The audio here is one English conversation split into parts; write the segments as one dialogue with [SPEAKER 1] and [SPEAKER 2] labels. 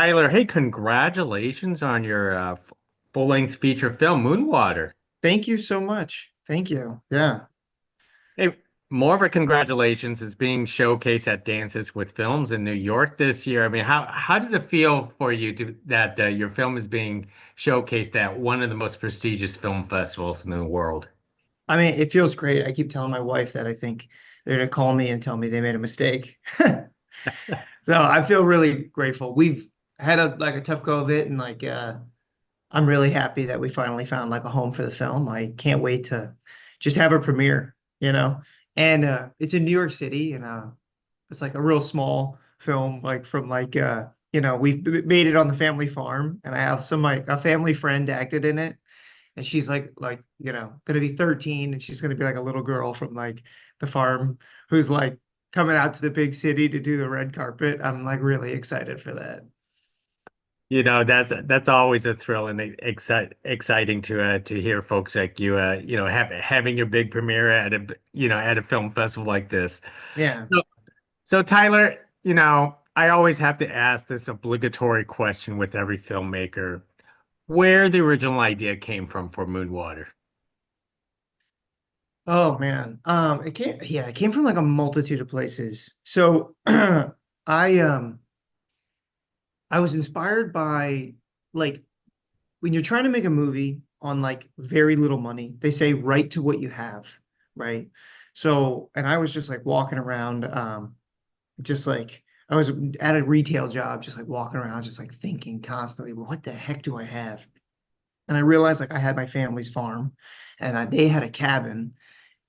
[SPEAKER 1] Tyler, hey, congratulations on your full-length feature film, Moonwater.
[SPEAKER 2] Thank you so much. Thank you. Yeah.
[SPEAKER 1] Hey, more of a congratulations is being showcased at Dances with Films in New York this year. I mean, how does it feel for you that your film is being showcased at one of the most prestigious film festivals in the world?
[SPEAKER 2] I mean, it feels great. I keep telling my wife that I think they're gonna call me and tell me they made a mistake. So I feel really grateful. We've had a tough go of it, and I'm really happy that we finally found like a home for the film. I can't wait to just have a premiere, you know. And it's in New York City, and it's like a real small film, like from we've made it on the family farm, and I have some like a family friend acted in it. And she's gonna be 13, and she's gonna be like a little girl from like the farm who's like coming out to the big city to do the red carpet. I'm like really excited for that.
[SPEAKER 1] You know, that's always a thrill and exciting to hear folks like you having your big premiere at a film festival like this.
[SPEAKER 2] Yeah.
[SPEAKER 1] So, so Tyler, I always have to ask this obligatory question with every filmmaker, where the original idea came from for Moonwater.
[SPEAKER 2] Oh man. It came from like a multitude of places. So I um I was inspired by like when you're trying to make a movie on like very little money, they say write to what you have, right? So, and I was just like walking around, just like I was at a retail job, just like walking around, just like thinking constantly, well, what the heck do I have? And I realized like I had my family's farm, and they had a cabin,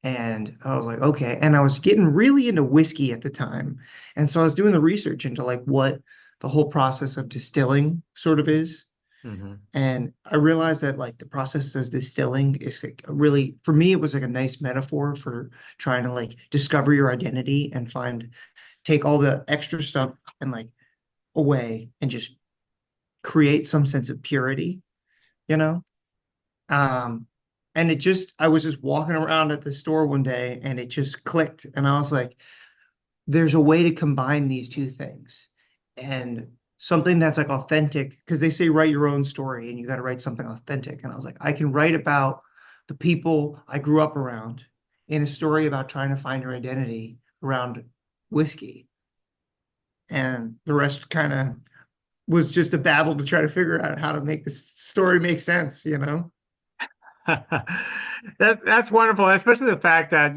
[SPEAKER 2] and I was like, okay. And I was getting really into whiskey at the time, and so I was doing the research into like what the whole process of distilling sort of is.
[SPEAKER 1] Hmm.
[SPEAKER 2] And I realized that like the process of distilling is like really, for me, it was like a nice metaphor for trying to like discover your identity and take all the extra stuff and like away and just create some sense of purity, you know? Um, and I was just walking around at the store one day and it just clicked. And I was like, there's a way to combine these two things and something that's like authentic, because they say write your own story and you got to write something authentic. And I was like, I can write about the people I grew up around in a story about trying to find your identity around whiskey. And the rest kind of was just a battle to try to figure out how to make this story make sense, you know?
[SPEAKER 1] That's wonderful, especially the fact that,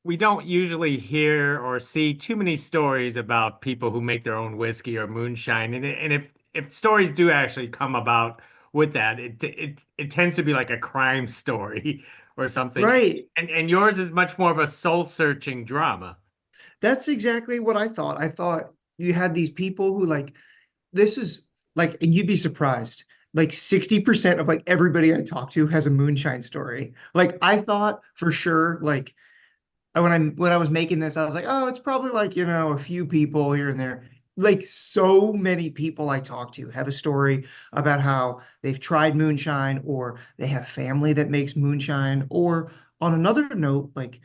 [SPEAKER 1] we don't usually hear or see too many stories about people who make their own whiskey or moonshine. And if stories do actually come about with that, it tends to be like a crime story or something.
[SPEAKER 2] Right.
[SPEAKER 1] And yours is much more of a soul-searching drama.
[SPEAKER 2] That's exactly what I thought. I thought you had these people who like this is like, and you'd be surprised. Like 60% of like everybody I talk to has a moonshine story. Like I thought for sure, like when I was making this, I was like, oh, it's probably like, a few people here and there. Like so many people I talk to have a story about how they've tried moonshine or they have family that makes moonshine. Or on another note, like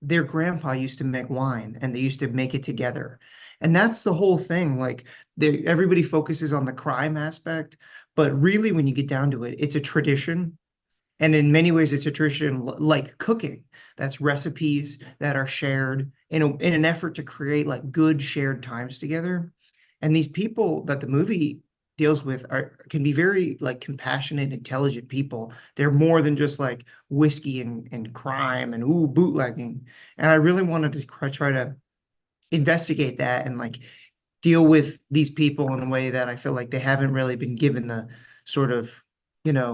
[SPEAKER 2] their grandpa used to make wine and they used to make it together. And that's the whole thing. Like everybody focuses on the crime aspect, but really when you get down to it, it's a tradition. And in many ways, it's a tradition like cooking. That's recipes that are shared in an effort to create like good shared times together. And these people that the movie deals with can be very like compassionate, intelligent people. They're more than just like whiskey and crime and ooh bootlegging. And I really wanted to try to investigate that and like deal with these people in a way that I feel like they haven't really been given the sort of,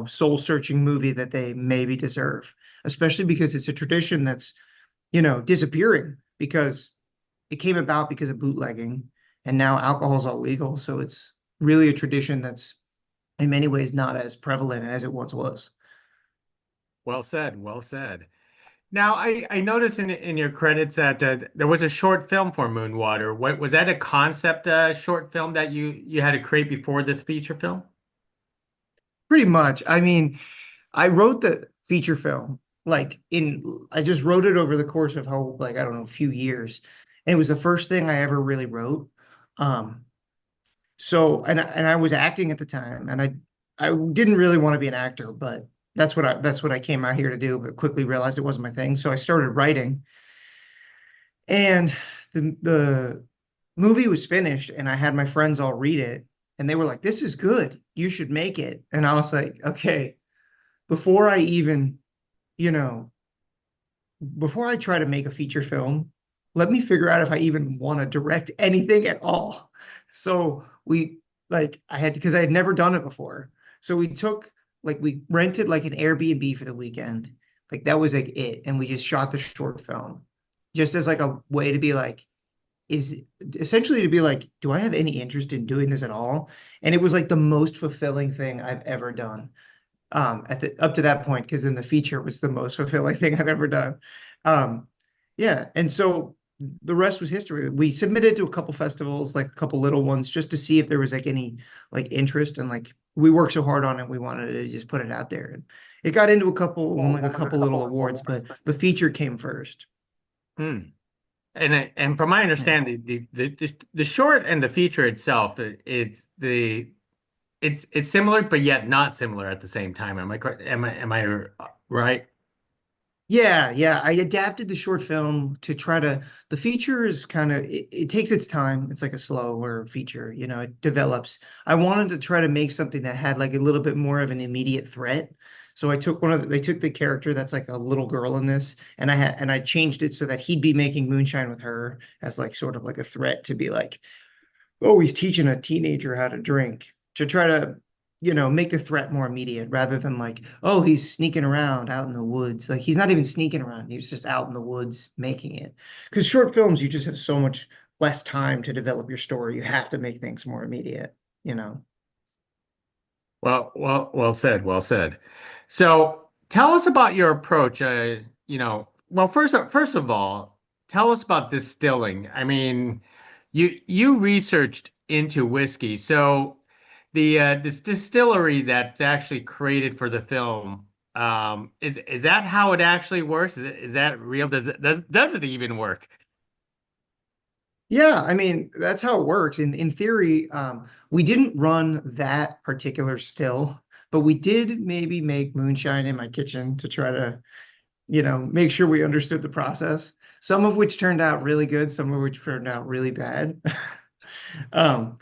[SPEAKER 2] soul searching movie that they maybe deserve, especially because it's a tradition that's, disappearing because it came about because of bootlegging and now alcohol is all legal. So it's really a tradition that's in many ways not as prevalent as it once was.
[SPEAKER 1] Well said, well said. Now, I noticed in your credits that there was a short film for Moonwater. What was that, a concept short film that you had to create before this feature film?
[SPEAKER 2] Pretty much. I mean, I wrote the feature film I just wrote it over the course of how like I don't know a few years, and it was the first thing I ever really wrote. Um, So, and I was acting at the time, and I didn't really want to be an actor, but that's what I came out here to do, but quickly realized it wasn't my thing. So I started writing, and the movie was finished, and I had my friends all read it, and they were like, "This is good. You should make it." And I was like, "Okay, before I even, you know, before I try to make a feature film, let me figure out if I even want to direct anything at all." So we like I had because I had never done it before. So we took we rented like an Airbnb for the weekend. Like that was like it. And we just shot the short film just as like a way to be like, is essentially to be like, do I have any interest in doing this at all? And it was like the most fulfilling thing I've ever done at the up to that point, because then the feature was the most fulfilling thing I've ever done. Um, yeah, and so the rest was history. We submitted to a couple festivals, like a couple little ones, just to see if there was like any like interest, and like we worked so hard on it, we wanted to just put it out there. And it got into a couple, won like a couple little awards, but the feature came first.
[SPEAKER 1] Hmm. And from my
[SPEAKER 2] Yeah.
[SPEAKER 1] understanding, the short and the feature itself, it's similar but yet not similar at the same time. Am I correct? Am I right?
[SPEAKER 2] Yeah, yeah. I adapted the short film to try to. The feature is kind of it takes its time. It's like a slower feature, it develops. I wanted to try to make something that had like a little bit more of an immediate threat. So I took they took the character that's like a little girl in this, and I changed it so that he'd be making moonshine with her as like sort of like a threat to be like, oh, he's teaching a teenager how to drink, to try to, make the threat more immediate rather than like, oh, he's sneaking around out in the woods. Like he's not even sneaking around. He's just out in the woods making it. Because short films, you just have so much less time to develop your story. You have to make things more immediate, you know?
[SPEAKER 1] Well said, well said. So tell us about your approach. Well, first of all, tell us about distilling. I mean, you researched into whiskey, so this distillery that's actually created for the film, is that how it actually works? Is that real? Does it even work?
[SPEAKER 2] Yeah, I mean, that's how it works. In theory, we didn't run that particular still, but we did maybe make moonshine in my kitchen to try to make sure we understood the process. Some of which turned out really good, some of which turned out really bad. Um,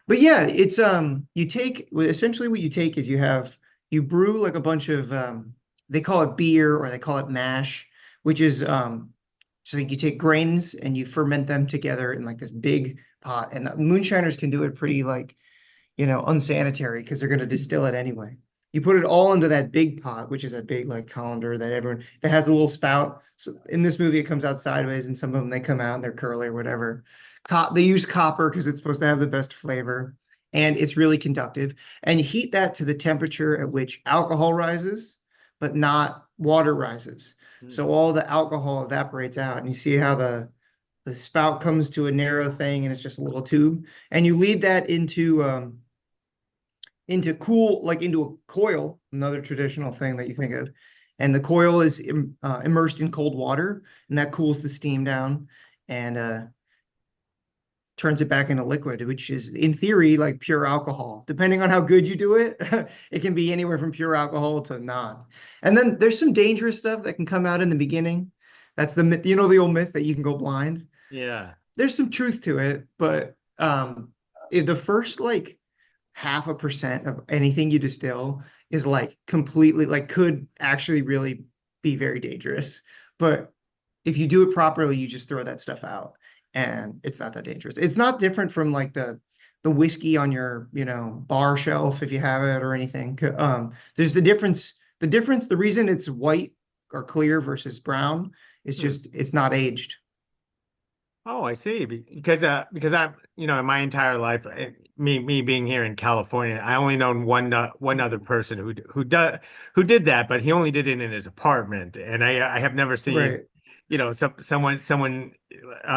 [SPEAKER 2] but yeah, it's you take well, essentially what you take is you brew like a bunch of they call it beer or they call it mash, which is so you take grains and you ferment them together in like this big pot. And the moonshiners can do it pretty like unsanitary because they're going to distill it anyway. You put it all into that big pot, which is a big like colander that everyone that has a little spout. So in this movie, it comes out sideways, and some of them they come out and they're curly or whatever. They use copper because it's supposed to have the best flavor, and it's really conductive. And you heat that to the temperature at which alcohol rises, but not water rises.
[SPEAKER 1] Hmm.
[SPEAKER 2] So all the alcohol evaporates out, and you see how the spout comes to a narrow thing, and it's just a little tube, and you lead that into a coil, another traditional thing that you think of. And the coil is immersed in cold water, and that cools the steam down and turns it back into liquid, which is in theory like pure alcohol. Depending on how good you do it, it can be anywhere from pure alcohol to not. And then there's some dangerous stuff that can come out in the beginning. That's the myth, the old myth that you can go blind.
[SPEAKER 1] Yeah.
[SPEAKER 2] There's some truth to it, but the first like 0.5% of anything you distill is like completely like could actually really be very dangerous. But if you do it properly, you just throw that stuff out and it's not that dangerous. It's not different from like the whiskey on your, bar shelf if you have it or anything. There's the reason it's white or clear versus brown is
[SPEAKER 1] Hmm.
[SPEAKER 2] just it's not aged.
[SPEAKER 1] Oh, I see. Because I'm, in my entire life, me being here in California, I only known one other person who did that, but he only did it in his apartment, and I have never seen,
[SPEAKER 2] Right.
[SPEAKER 1] someone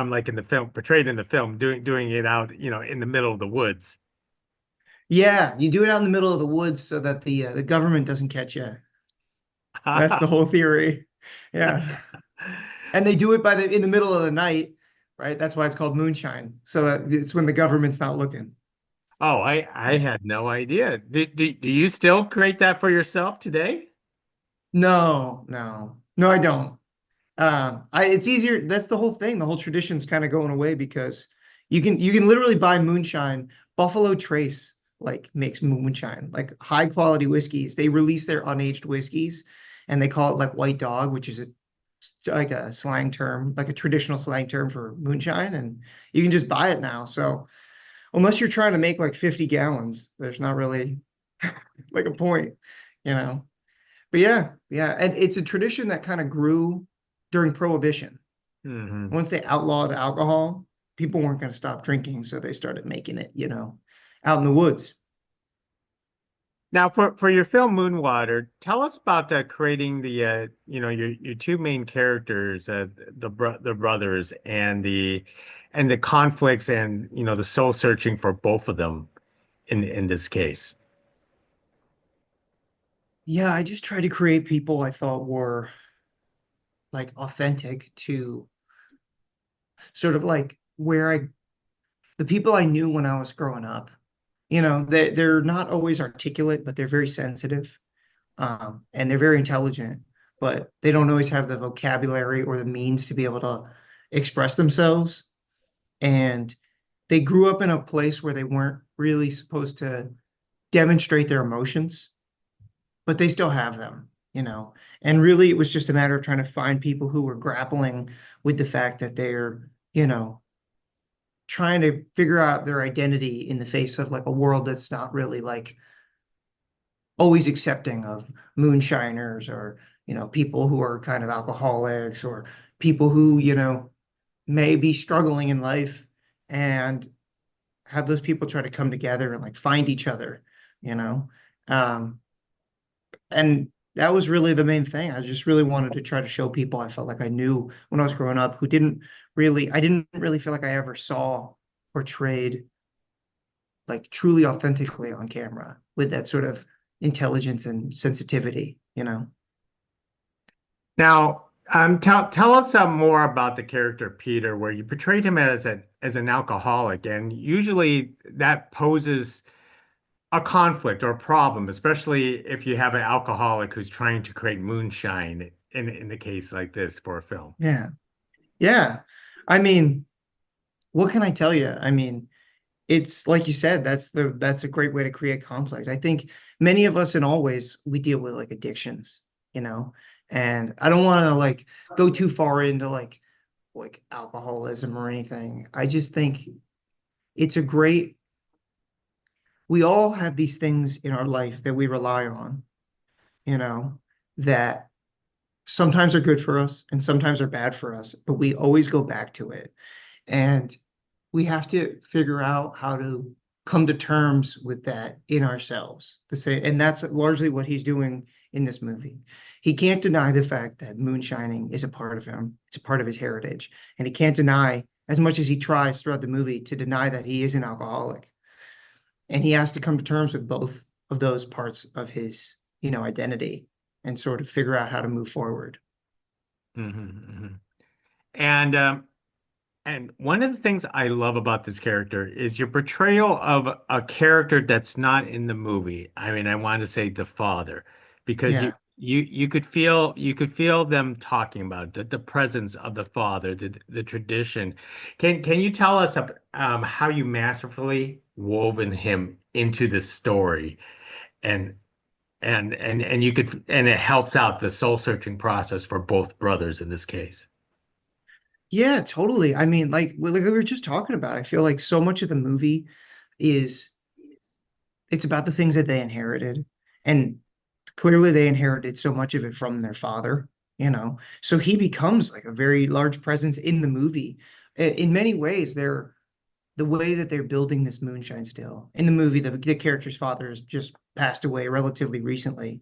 [SPEAKER 1] like in the film portrayed in the film doing it out, in the middle of the woods.
[SPEAKER 2] Yeah, you do it out in the middle of the woods so that the government doesn't catch you. That's the whole theory. Yeah. And they do it in the middle of the night, right? That's why it's called moonshine. So that it's when the government's not looking.
[SPEAKER 1] I had no idea. Do you still create that for yourself today?
[SPEAKER 2] No, no, no, I don't. It's easier. That's the whole thing. The whole tradition's kind of going away because you can literally buy moonshine. Buffalo Trace like makes moonshine, like high quality whiskeys. They release their unaged whiskeys, and they call it like White Dog, which is like a slang term, like a traditional slang term for moonshine, and you can just buy it now. So unless you're trying to make like 50 gallons, there's not really like a point, you know. But yeah, yeah, and it's a tradition that kind of grew during Prohibition.
[SPEAKER 1] Hmm.
[SPEAKER 2] Once they outlawed alcohol, people weren't going to stop drinking, so they started making it, out in the woods.
[SPEAKER 1] Now, for your film Moonwater, tell us about creating your two main characters, the brothers, and the conflicts and the soul searching for both of them in this case.
[SPEAKER 2] Yeah, I just tried to create people I thought were like authentic to sort of like the people I knew when I was growing up. They're not always articulate, but they're very sensitive. And they're very intelligent, but they don't always have the vocabulary or the means to be able to express themselves. And they grew up in a place where they weren't really supposed to demonstrate their emotions, but they still have them. And really, it was just a matter of trying to find people who were grappling with the fact that they're trying to figure out their identity in the face of like a world that's not really like always accepting of moonshiners or people who are kind of alcoholics or people who may be struggling in life and have those people try to come together and like find each other you know um and that was really the main thing. I just really wanted to try to show people I felt like I knew when I was growing up who I didn't really feel like I ever saw portrayed like truly authentically on camera with that sort of intelligence and sensitivity.
[SPEAKER 1] Now, tell us some more about the character Peter, where you portrayed him as an alcoholic, and usually that poses a conflict or a problem, especially if you have an alcoholic who's trying to create moonshine in the case like this for a film.
[SPEAKER 2] Yeah. Yeah. I mean, what can I tell you? I mean, it's like you said, that's a great way to create conflict. I think many of us in all ways we deal with like addictions, you know, and I don't want to like go too far into like alcoholism or anything. I just think it's a great we all have these things in our life that we rely on, you know, that sometimes are good for us and sometimes are bad for us, but we always go back to it. And we have to figure out how to come to terms with that in ourselves to say, and that's largely what he's doing in this movie. He can't deny the fact that moonshining is a part of him. It's a part of his heritage. And he can't deny, as much as he tries throughout the movie, to deny that he is an alcoholic. And he has to come to terms with both of those parts of his, identity and sort of figure out how to move forward.
[SPEAKER 1] Hmm. And and one of the things I love about this character is your portrayal of a character that's not in the movie. I mean, I want to say the father, because you
[SPEAKER 2] Yeah.
[SPEAKER 1] you you could feel them talking about it, the presence of the father, the tradition. Can you tell us how you masterfully woven him into the story, and and it helps out the soul searching process for both brothers in this case.
[SPEAKER 2] Yeah, totally. I mean, like we were just talking about, I feel like so much of the movie is it's about the things that they inherited. And clearly they inherited so much of it from their father. So he becomes like a very large presence in the movie. In many ways, the way that they're building this moonshine still. In the movie, the character's father has just passed away relatively recently.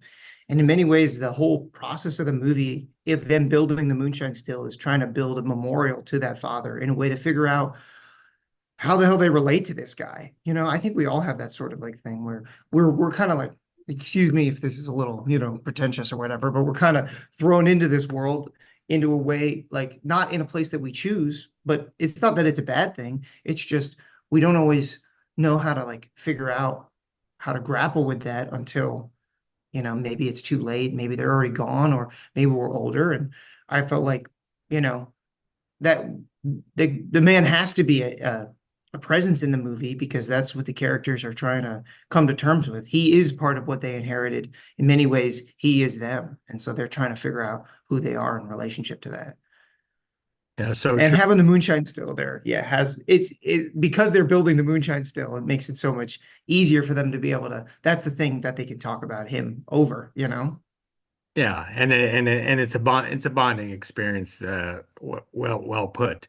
[SPEAKER 2] And in many ways, the whole process of the movie, if them building the moonshine still, is trying to build a memorial to that father in a way to figure out how the hell they relate to this guy. I think we all have that sort of like thing where we're kind of like, excuse me if this is a little, pretentious or whatever, but we're kind of thrown into this world into a way like not in a place that we choose, but it's not that it's a bad thing. It's just we don't always know how to like figure out how to grapple with that until, maybe it's too late, maybe they're already gone, or maybe we're older. And I felt like, you know, that the man has to be a presence in the movie because that's what the characters are trying to come to terms with. He is part of what they inherited. In many ways, he is them. And so they're trying to figure out who they are in relationship to that.
[SPEAKER 1] Yeah, so
[SPEAKER 2] And
[SPEAKER 1] true.
[SPEAKER 2] having the moonshine still there, yeah, has it because they're building the moonshine still, it makes it so much easier for them to be able to, that's the thing that they can talk about him over.
[SPEAKER 1] Yeah, and it's a bonding experience. Well put.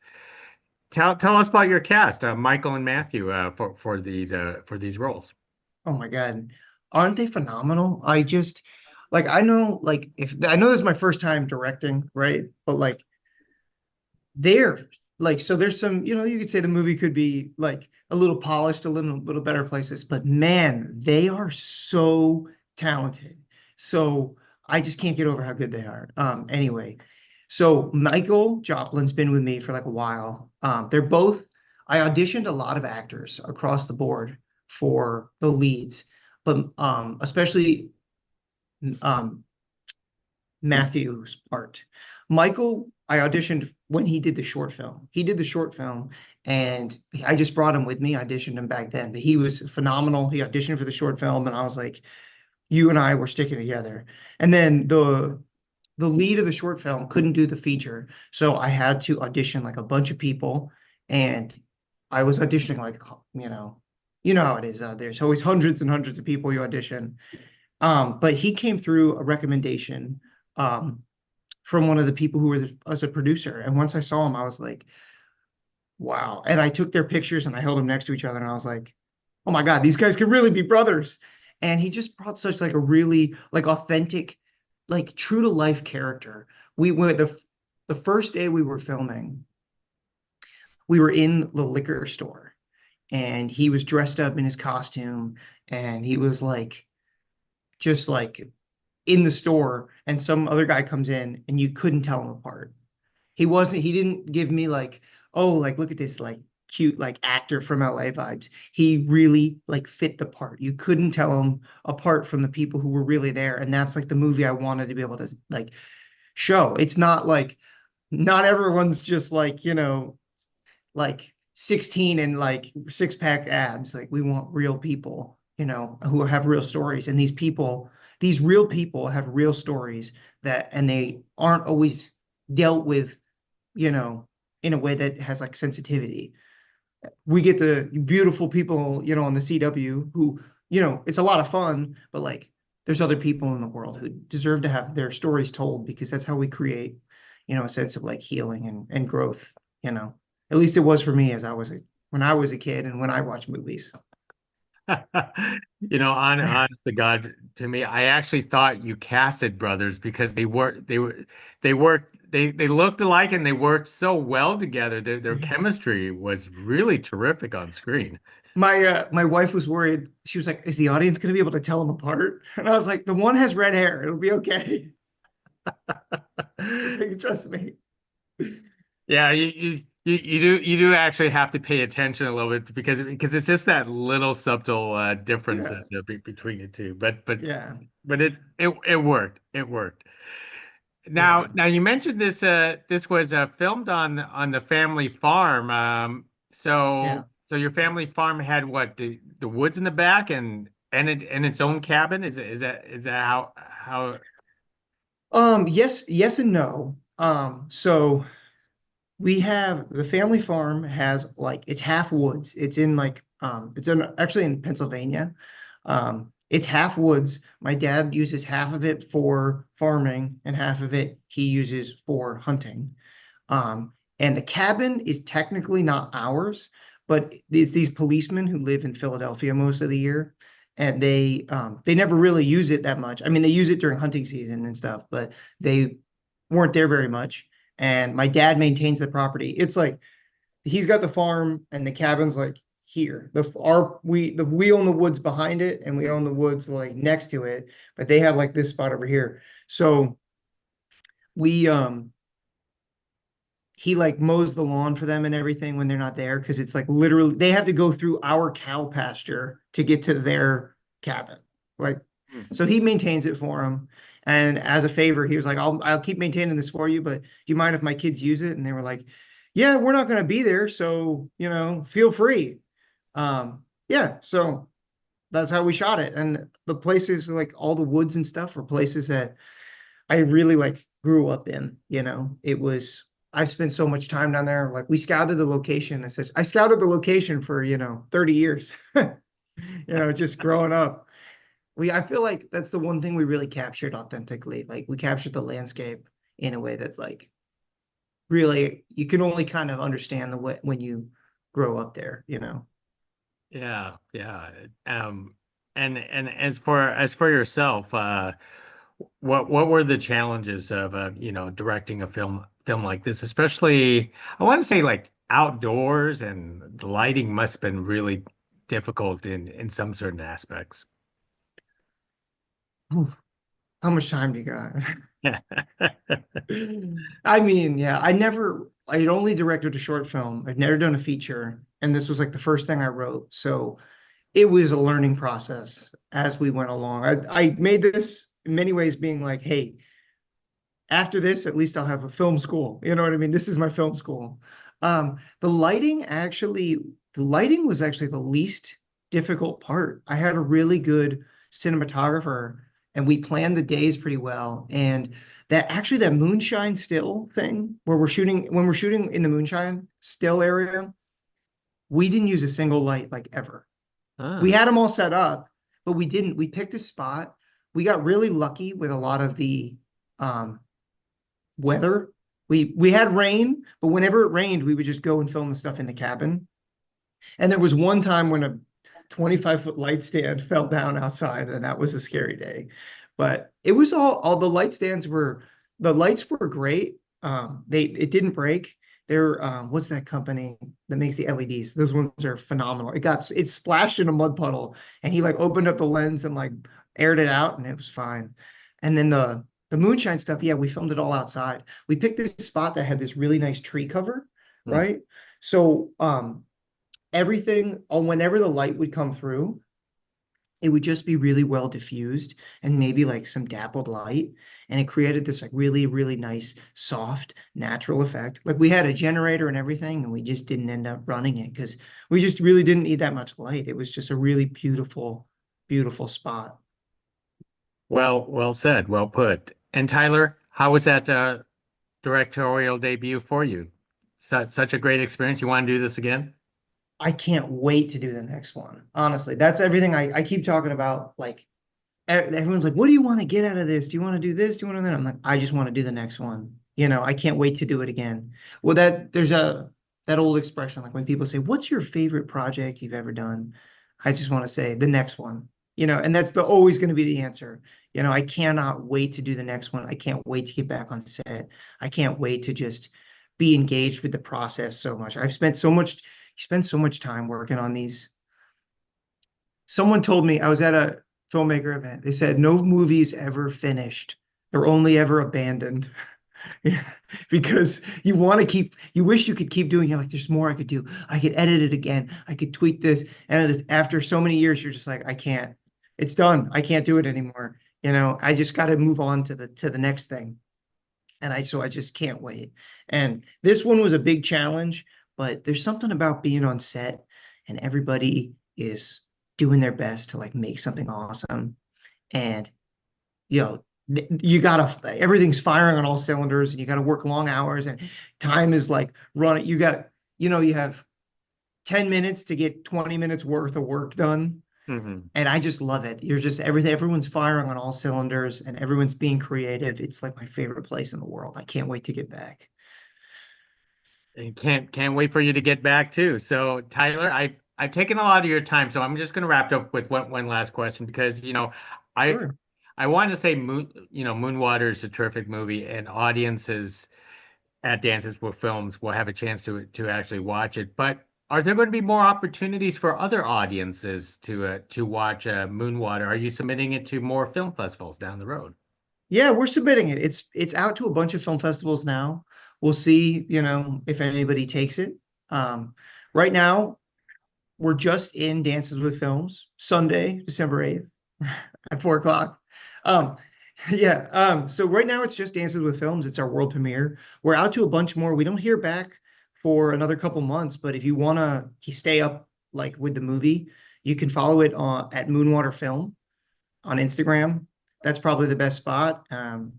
[SPEAKER 1] Tell us about your cast, Michael and Matthew, for these roles.
[SPEAKER 2] Oh my God. Aren't they phenomenal? I just like I know like if I know this is my first time directing, right? But like they're like so there's some, you could say the movie could be like a little polished, a little better places, but man, they are so talented. So I just can't get over how good they are. Anyway, so Michael Joplin's been with me for like a while. They're both I auditioned a lot of actors across the board for the leads, but especially um Matthew's part. Michael, I auditioned when he did the short film. He did the short film, and I just brought him with me. I auditioned him back then, but he was phenomenal. He auditioned for the short film, and I was like, "You and I were sticking together." And then the lead of the short film couldn't do the feature, so I had to audition like a bunch of people, and I was auditioning like how it is. There's always hundreds and hundreds of people you audition. But he came through a recommendation. Um, from one of the people who were as a producer. And once I saw him, I was like, wow. And I took their pictures and I held them next to each other. And I was like, oh my God, these guys could really be brothers. And he just brought such like a really like authentic, like true to life character. We went the first day we were filming, we were in the liquor store and he was dressed up in his costume and he was like just like in the store and some other guy comes in and you couldn't tell them apart. He didn't give me like, oh, like look at this like cute like actor from LA vibes. He really like fit the part. You couldn't tell him apart from the people who were really there. And that's like the movie I wanted to be able to like show. It's not like not everyone's just like, like 16 and like six-pack abs. Like we want real people, who have real stories. And these real people have real stories that and they aren't always dealt with you know, in a way that has like sensitivity. We get the beautiful people, on the CW who, it's a lot of fun, but like there's other people in the world who deserve to have their stories told because that's how we create, a sense of like healing and growth, you know. At least it was for me when I was a kid and when I watched movies.
[SPEAKER 1] Honest to God, to me, I actually thought you casted brothers because they looked alike and they worked so well together. Their chemistry was really terrific on screen.
[SPEAKER 2] My wife was worried. She was like, "Is the audience going to be able to tell them apart?" And I was like, "The one has red hair. It'll be okay." She's like, "Trust me."
[SPEAKER 1] Yeah, you do actually have to pay attention a little bit because it's just that little subtle
[SPEAKER 2] Yeah,
[SPEAKER 1] differences between the two.
[SPEAKER 2] yeah,
[SPEAKER 1] But it worked. It worked.
[SPEAKER 2] yeah,
[SPEAKER 1] Now you mentioned this was filmed on the family farm.
[SPEAKER 2] yeah.
[SPEAKER 1] So your family farm had what the woods in the back and its own cabin. Is that how?
[SPEAKER 2] Yes and no. So we have the family farm has like it's half woods. It's actually in Pennsylvania. It's half woods. My dad uses half of it for farming and half of it he uses for hunting. And the cabin is technically not ours, but it's these policemen who live in Philadelphia most of the year, and they never really use it that much. I mean, they use it during hunting season and stuff, but they weren't there very much. And my dad maintains the property. It's like he's got the farm, and the cabin's like here. We own the woods behind it, and we own the woods like next to it, but they have like this spot over here. So we he like mows the lawn for them and everything when they're not there because it's like literally they have to go through our cow pasture to get to their cabin. Like,
[SPEAKER 1] Mhm.
[SPEAKER 2] so he maintains it for them. And as a favor, he was like, I'll keep maintaining this for you, but do you mind if my kids use it? And they were like, yeah, we're not going to be there, so feel free. Yeah, so that's how we shot it. And the places like all the woods and stuff were places that I really like grew up in, It was I've spent so much time down there. Like we scouted the location. I scouted the location for, 30 years. Just growing up. I feel like that's the one thing we really captured authentically. Like we captured the landscape in a way that's like really you can only kind of understand the way when you grow up there.
[SPEAKER 1] Yeah, yeah. And as for yourself, what were the challenges of directing a film like this, especially I want to say like outdoors, and the lighting must have been really difficult in some certain aspects.
[SPEAKER 2] How much time do you got? I mean, yeah, I'd only directed a short film. I've never done a feature, and this was like the first thing I wrote. So it was a learning process as we went along. I made this in many ways being like, hey, after this, at least I'll have a film school. You know what I mean? This is my film school. The lighting was actually the least difficult part. I had a really good cinematographer and we planned the days pretty well. And that moonshine still thing where when we're shooting in the moonshine still area, we didn't use a single light like ever. We
[SPEAKER 1] Ah,
[SPEAKER 2] had them all set up, but we didn't. We picked a spot. We got really lucky with a lot of the um, weather. We had rain, but whenever it rained, we would just go and film the stuff in the cabin. And there was one time when a 25-foot light stand fell down outside, and that was a scary day. But it was all the light stands were the lights were great. It didn't break. They're what's that company that makes the LEDs? Those ones are phenomenal. It splashed in a mud puddle, and he like opened up the lens and like aired it out, and it was fine. And then the moonshine stuff, yeah, we filmed it all outside. We picked this spot that had this really nice tree cover,
[SPEAKER 1] hmm.
[SPEAKER 2] right? So everything on whenever the light would come through, it would just be really well diffused and maybe like some dappled light. And it created this like really, really nice, soft, natural effect. Like we had a generator and everything, and we just didn't end up running it because we just really didn't need that much light. It was just a really beautiful, beautiful spot.
[SPEAKER 1] Well said, well put. And Tyler, how was that directorial debut for you? Such a great experience. You want to do this again?
[SPEAKER 2] I can't wait to do the next one. Honestly, that's everything I keep talking about. Like everyone's like, what do you want to get out of this? Do you want to do this? Do you want to do that? I'm like, I just want to do the next one. I can't wait to do it again. Well, there's that old expression, like when people say, what's your favorite project you've ever done? I just want to say the next one, and that's always going to be the answer. I cannot wait to do the next one. I can't wait to get back on set. I can't wait to just be engaged with the process so much. You spend so much time working on these. Someone told me I was at a filmmaker event. They said no movie's ever finished. They're only ever abandoned. Yeah, because you wish you could keep doing. You're like, there's more I could do. I could edit it again. I could tweak this. And after so many years, you're just like, I can't. It's done. I can't do it anymore. I just got to move on to the next thing. So I just can't wait. And this one was a big challenge, but there's something about being on set and everybody is doing their best to like make something awesome. And you know, you gotta everything's firing on all cylinders and you gotta work long hours and time is like running. You have 10 minutes to get 20 minutes worth of work done.
[SPEAKER 1] Hmm.
[SPEAKER 2] And I just love it. You're just everyone's firing on all cylinders and everyone's being creative. It's like my favorite place in the world. I can't wait to get back.
[SPEAKER 1] And can't wait for you to get back too. So Tyler, I've taken a lot of your time, so I'm just going to wrap up with one last question because I
[SPEAKER 2] Sure.
[SPEAKER 1] I want to say Moonwater is a terrific movie, and audiences at Dances with Films will have a chance to actually watch it. But are there going to be more opportunities for other audiences to watch Moonwater? Are you submitting it to more film festivals down the road?
[SPEAKER 2] Yeah, we're submitting it. It's out to a bunch of film festivals now. We'll see, if anybody takes it. Um, right now, we're just in Dances with Films, Sunday, December 8th at 4 o'clock. Um, yeah. So right now it's just Dances with Films. It's our world premiere. We're out to a bunch more. We don't hear back for another couple months, but if you want to stay up like with the movie, you can follow it at Moonwater Film on Instagram. That's probably the best spot.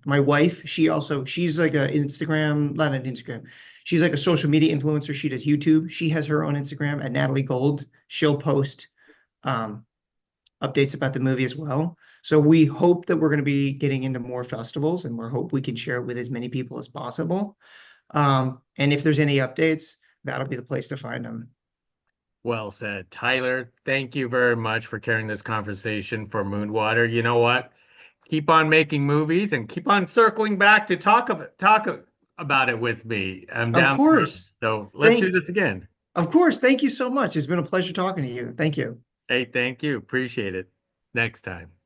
[SPEAKER 2] My wife, she's like a Instagram, not an Instagram. She's like a social media influencer. She does YouTube. She has her own Instagram at Natalie Gold. She'll post um, updates about the movie as well. So we hope that we're going to be getting into more festivals, and we hope we can share it with as many people as possible. And if there's any updates, that'll be the place to find them.
[SPEAKER 1] Well said, Tyler. Thank you very much for carrying this conversation for Moonwater. You know what? Keep on making movies and keep on circling back to about it with me. I'm
[SPEAKER 2] Of
[SPEAKER 1] down for it.
[SPEAKER 2] course.
[SPEAKER 1] So let's do
[SPEAKER 2] Thank,
[SPEAKER 1] this again.
[SPEAKER 2] of course. Thank you so much. It's been a pleasure talking to you. Thank you.
[SPEAKER 1] Hey, thank you. Appreciate it. Next time.